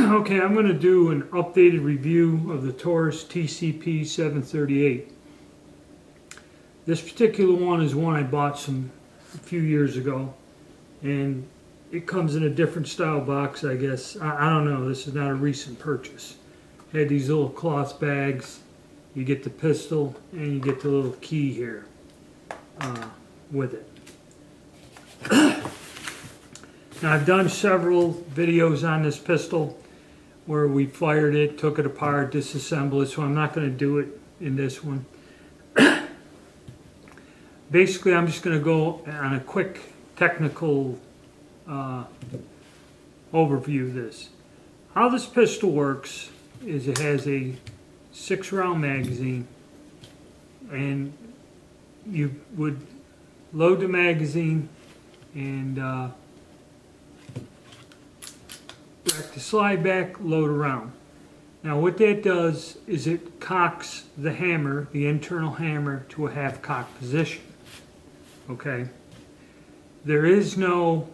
Okay, I'm going to do an updated review of the Taurus TCP 738. This particular one is one I bought a few years ago, and it comes in a different style box, I guess. I don't know, this is not a recent purchase. It had these little cloth bags. You get the pistol and you get the little key here with it. Now, I've done several videos on this pistol where we fired it, took it apart, disassembled it, so I'm not going to do it in this one. Basically, I'm just going to go on a quick technical overview of this. How this pistol works is it has a 6-round magazine, and you would load the magazine and back to slide back, load around. Now what that does is it cocks the hammer, the internal hammer, to a half cock position. Okay? There is no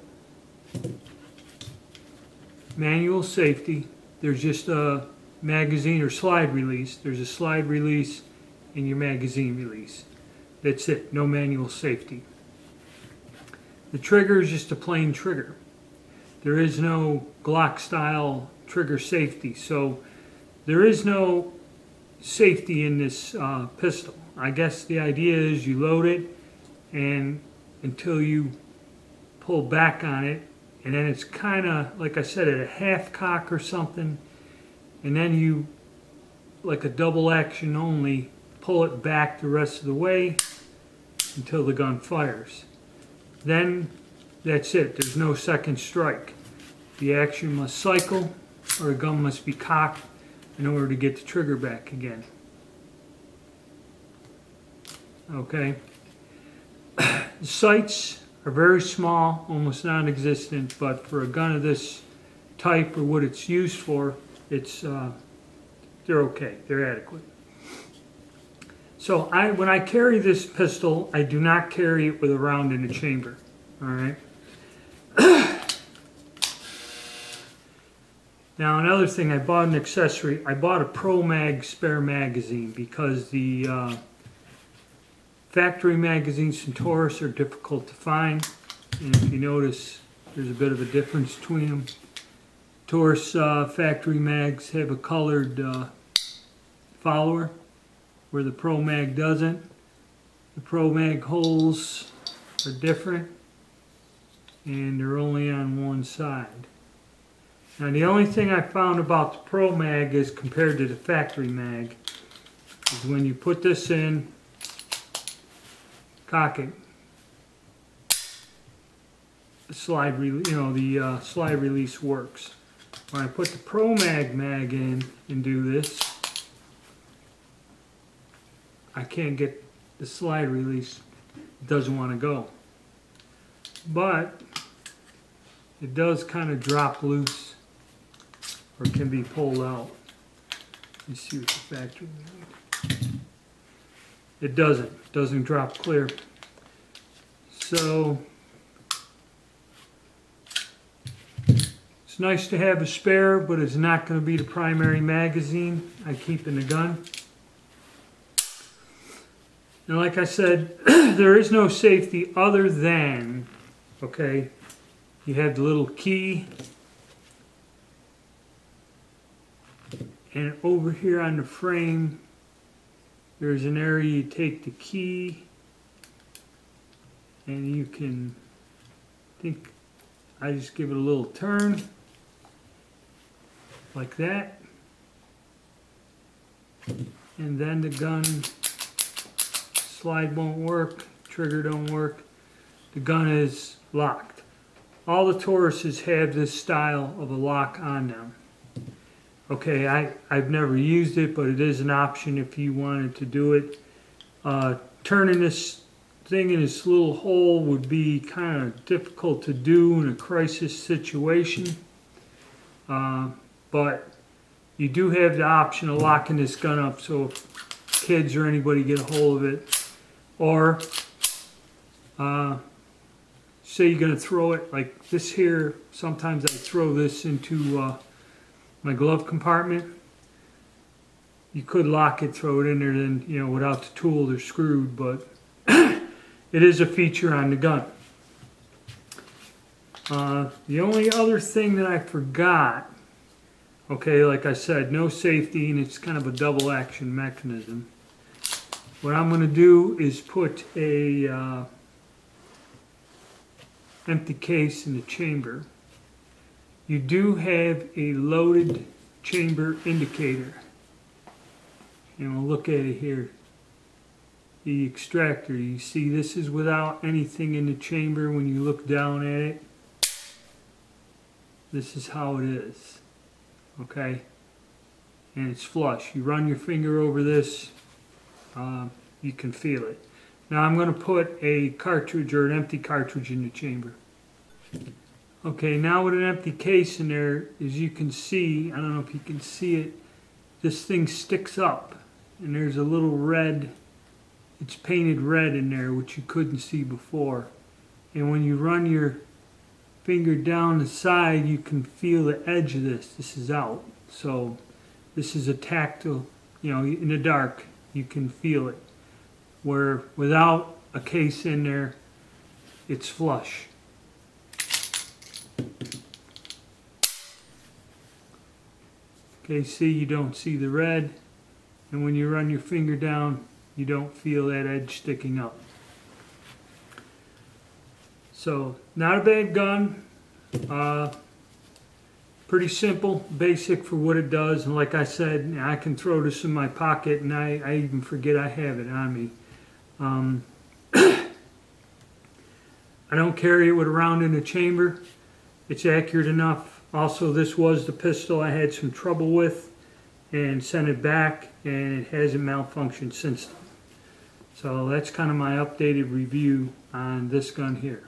manual safety. There's just a magazine or slide release. There's a slide release and your magazine release. That's it. No manual safety. The trigger is just a plain trigger. There is no Glock style trigger safety, so there is no safety in this pistol. I guess the idea is you load it and until you pull back on it, and then it's kind of, like I said, at a half cock or something, and then you, like a double action only, pull it back the rest of the way until the gun fires. Then that's it. There's no second strike. The action must cycle, or the gun must be cocked in order to get the trigger back again. Okay. The sights are very small, almost non-existent, but for a gun of this type or what it's used for, it's they're okay. They're adequate. So when I carry this pistol, I do not carry it with a round in the chamber. All right. Now another thing, I bought an accessory. I bought a Pro Mag spare magazine because the factory magazines from Taurus are difficult to find. And if you notice, there's a bit of a difference between them. Taurus factory mags have a colored follower, where the Pro Mag doesn't. The Pro Mag holes are different, and they're only on one side. Now the only thing I found about the Pro Mag is compared to the factory mag is when you put this in, cock it, the slide slide release works. When I put the Pro Mag in and do this, I can't get the slide release. It doesn't want to go. But it does kind of drop loose, or can be pulled out. Let's see what the factory mag. It doesn't drop clear. So it's nice to have a spare, but it's not going to be the primary magazine I keep in the gun. And like I said, there is no safety other than, okay, you have the little key, and over here on the frame there's an area you take the key and you can, I just give it a little turn like that, and then the gun slide won't work, trigger don't work, the gun is locked. All the Tauruses have this style of a lock on them. Okay, I've never used it, but it is an option if you wanted to do it. Turning this thing in this little hole would be kind of difficult to do in a crisis situation. But you do have the option of locking this gun up so if kids or anybody get a hold of it. Or say you're going to throw it like this here. Sometimes I throw this into my glove compartment. You could lock it, throw it in there, then, you know, without the tool they're screwed, but it is a feature on the gun. The only other thing that I forgot, okay, like I said, no safety, and it's kind of a double action mechanism. What I'm going to do is put a empty case in the chamber. You do have a loaded chamber indicator. And we'll look at it here. The extractor, you see this is without anything in the chamber. When you look down at it, this is how it is. Okay? And it's flush. You run your finger over this, you can feel it. Now I'm going to put a cartridge or an empty cartridge in the chamber. Okay, now with an empty case in there, as you can see, I don't know if you can see it, this thing sticks up. And there's a little red, it's painted red in there, which you couldn't see before. And when you run your finger down the side, you can feel the edge of this. This is out. So this is a tactile, you know, in the dark, you can feel it. Where without a case in there, it's flush. Okay, see, you don't see the red. And when you run your finger down, you don't feel that edge sticking up. So, not a bad gun. Pretty simple, basic for what it does. And like I said, I can throw this in my pocket and I even forget I have it on me. I don't carry it around in the chamber. It's accurate enough. Also, this was the pistol I had some trouble with and sent it back, and it hasn't malfunctioned since then. So that's kind of my updated review on this gun here.